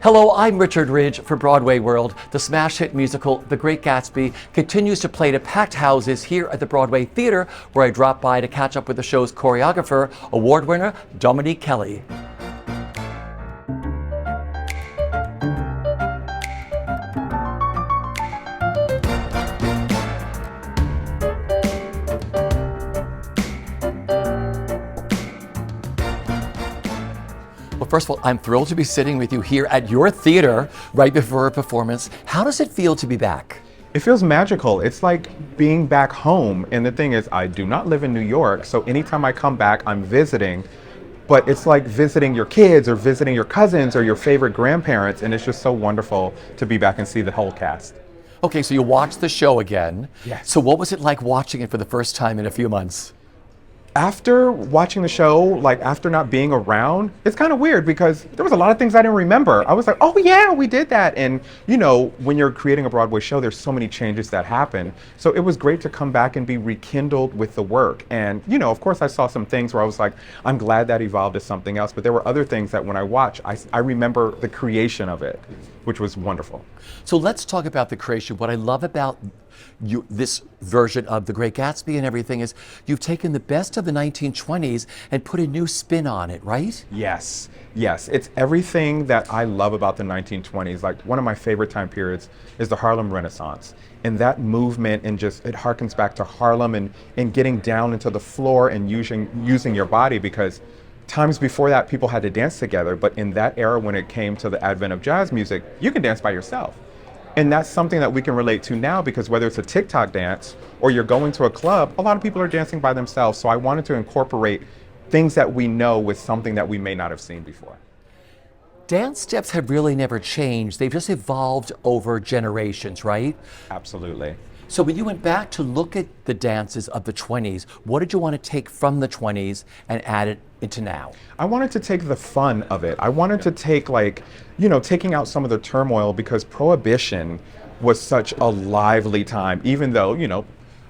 Hello, I'm Richard Ridge for Broadway World. The smash hit musical The Great Gatsby continues to play to packed houses here at the Broadway Theater, where I drop by to catch up with the show's choreographer, award winner Dominique Kelley. Well, first of all, I'm thrilled to be sitting with you here at your theater right before a performance. How does it feel to be back? It feels magical. It's like being back home. And the thing is, I do not live in New York, so anytime I come back, I'm visiting. But it's like visiting your kids or visiting your cousins or your favorite grandparents, and it's just so wonderful to be back and see the whole cast. Okay, so you watched the show again. Yes. So what was it like watching it for the first time in a few months? After watching the show, like after not being around, it's kind of weird because there was a lot of things I didn't remember. I was like, oh yeah, we did that. And you know, when you're creating a Broadway show, there's so many changes that happen. So it was great to come back and be rekindled with the work. And you know, of course I saw some things where I was like, I'm glad that evolved to something else. But there were other things that when I watch, I remember the creation of it, which was wonderful. So let's talk about the creation. What I love about this version of The Great Gatsby and everything is you've taken the best of the 1920s and put a new spin on it, right? Yes, yes. It's everything that I love about the 1920s. Like one of my favorite time periods is the Harlem Renaissance. And that movement, and just it harkens back to Harlem and getting down into the floor and using your body, because times before that people had to dance together, but in that era when it came to the advent of jazz music, you can dance by yourself. And that's something that we can relate to now, because whether it's a TikTok dance or you're going to a club, a lot of people are dancing by themselves. So I wanted to incorporate things that we know with something that we may not have seen before. Dance steps have really never changed. They've just evolved over generations, right? Absolutely. So when you went back to look at the dances of the 20s, what did you want to take from the 20s and add it into now? I wanted to take the fun of it. I wanted to take, like, you know, taking out some of the turmoil, because Prohibition was such a lively time, even though, you know,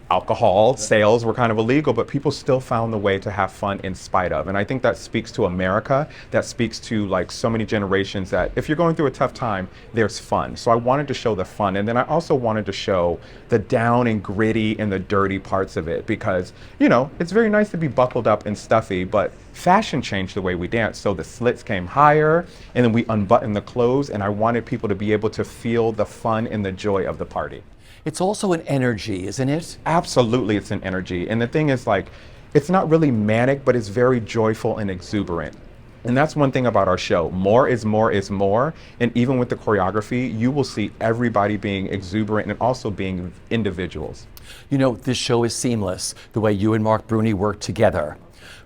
alcohol sales were kind of illegal, but people still found the way to have fun in spite of. And I think that speaks to America, that speaks to like so many generations, that if you're going through a tough time, there's fun. So I wanted to show the fun. And then I also wanted to show the down and gritty and the dirty parts of it, because, you know, it's very nice to be buckled up and stuffy, but fashion changed the way we dance. So the slits came higher, and then we unbuttoned the clothes, and I wanted people to be able to feel the fun and the joy of the party. It's also an energy, isn't it? Absolutely, it's an energy. And the thing is, like, it's not really manic, but it's very joyful and exuberant. And that's one thing about our show. More is more is more. And even with the choreography, you will see everybody being exuberant and also being individuals. You know, this show is seamless, the way you and Mark Bruni work together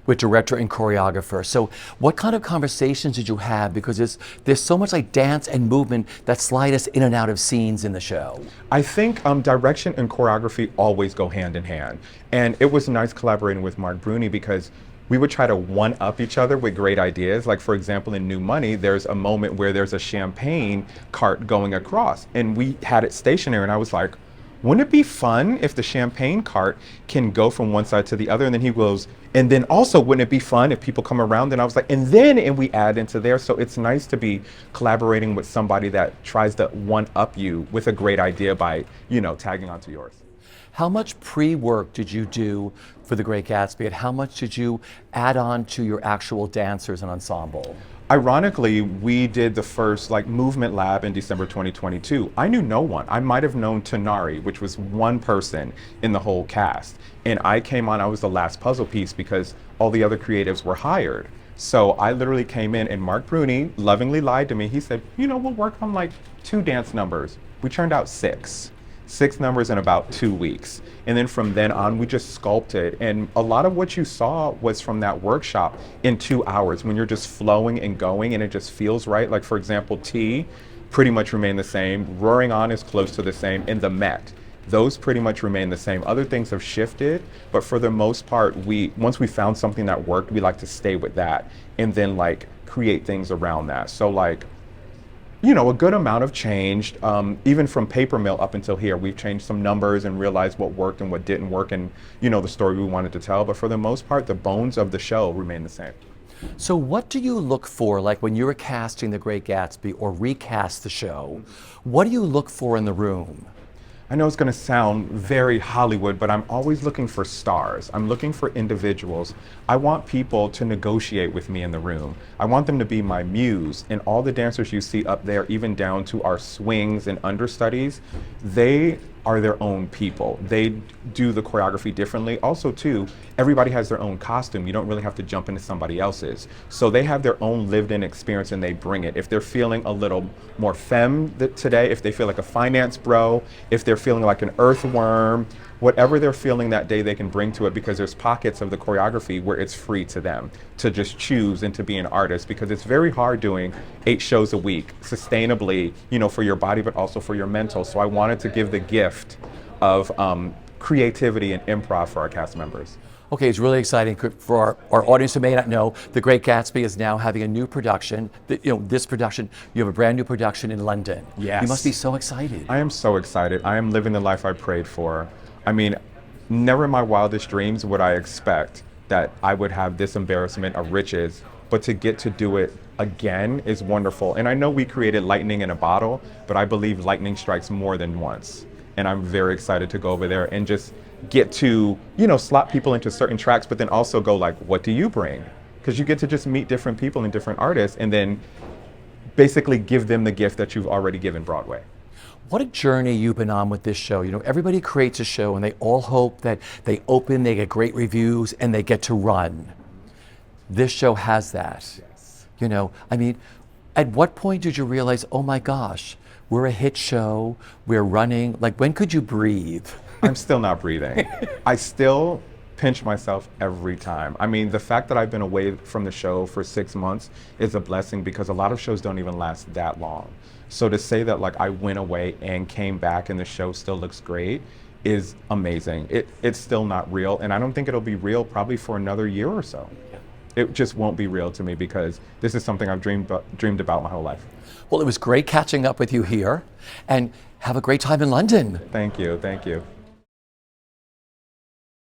with director and choreographer. So what kind of conversations did you have? Because there's so much like dance and movement that slide us in and out of scenes in the show. I think direction and choreography always go hand in hand. And it was nice collaborating with Mark Bruni, because we would try to one-up each other with great ideas. Like, for example, in New Money, there's a moment where there's a champagne cart going across, and we had it stationary, and I was like, wouldn't it be fun if the champagne cart can go from one side to the other? And then he goes, and then also, wouldn't it be fun if people come around? And I was like, and we add into there. So it's nice to be collaborating with somebody that tries to one-up you with a great idea by, you know, tagging onto yours. Like much pre-work did you do for The Great Gatsby, and how much did you add on to your actual dancers and ensemble? Ironically, we did the first like movement lab in December 2022. I knew no one. I might have known Tanari, which was one person in the whole cast. And I came on, I was the last puzzle piece because all the other creatives were hired. So I literally came in, and Mark Bruni lovingly lied to me. He said, you know, we'll work on like 2 dance numbers. We turned out 6 numbers in about 2 weeks. And then from then on, we just sculpted. And a lot of what you saw was from that workshop in 2 hours, when you're just flowing and going and it just feels right. Like, for example, T pretty much remained the same. Roaring On is close to the same. And the Met, those pretty much remain the same. Other things have shifted, but for the most part, once we found something that worked, we like to stay with that and then like create things around that. So like, you know, a good amount have changed. Even from Paper Mill up until here, we've changed some numbers and realized what worked and what didn't work, and, you know, the story we wanted to tell. But for the most part, the bones of the show remain the same. So what do you look for, like when you were casting The Great Gatsby or recast the show, what do you look for in the room? I know it's going to sound very Hollywood, but I'm always looking for stars. I'm looking for individuals. I want people to negotiate with me in the room. I want them to be my muse. And all the dancers you see up there, even down to our swings and understudies, they are their own people. They do the choreography differently. Also, too, everybody has their own costume. You don't really have to jump into somebody else's. So they have their own lived-in experience and they bring it. If they're feeling a little more femme today, if they feel like a finance bro, if they're feeling like an earthworm, whatever they're feeling that day, they can bring to it, because there's pockets of the choreography where it's free to them to just choose and to be an artist, because it's very hard doing 8 shows a week sustainably, for your body, but also for your mental. So I wanted to give the gift of creativity and improv for our cast members. Okay, it's really exciting for our audience who may not know. The Great Gatsby is now having a new production. This production, you have a brand new production in London. Yes. You must be so excited. I am so excited. I am living the life I prayed for. I mean, never in my wildest dreams would I expect that I would have this embarrassment of riches, but to get to do it again is wonderful. And I know we created lightning in a bottle, but I believe lightning strikes more than once. And I'm very excited to go over there and just get to, slot people into certain tracks, but then also go like, what do you bring? Because you get to just meet different people and different artists and then basically give them the gift that you've already given Broadway. What a journey you've been on with this show. Everybody creates a show and they all hope that they open, they get great reviews, and they get to run. This show has that. Yes. At what point did you realize, oh my gosh, we're a hit show, we're running? Like, when could you breathe? I'm still not breathing. I still pinch myself every time. The fact that I've been away from the show for 6 months is a blessing, because a lot of shows don't even last that long. So to say that I went away and came back and the show still looks great is amazing. It's still not real, and I don't think it'll be real probably for another year or so. It just won't be real to me, because this is something I've dreamed about my whole life. Well, it was great catching up with you here, and have a great time in London. Thank you.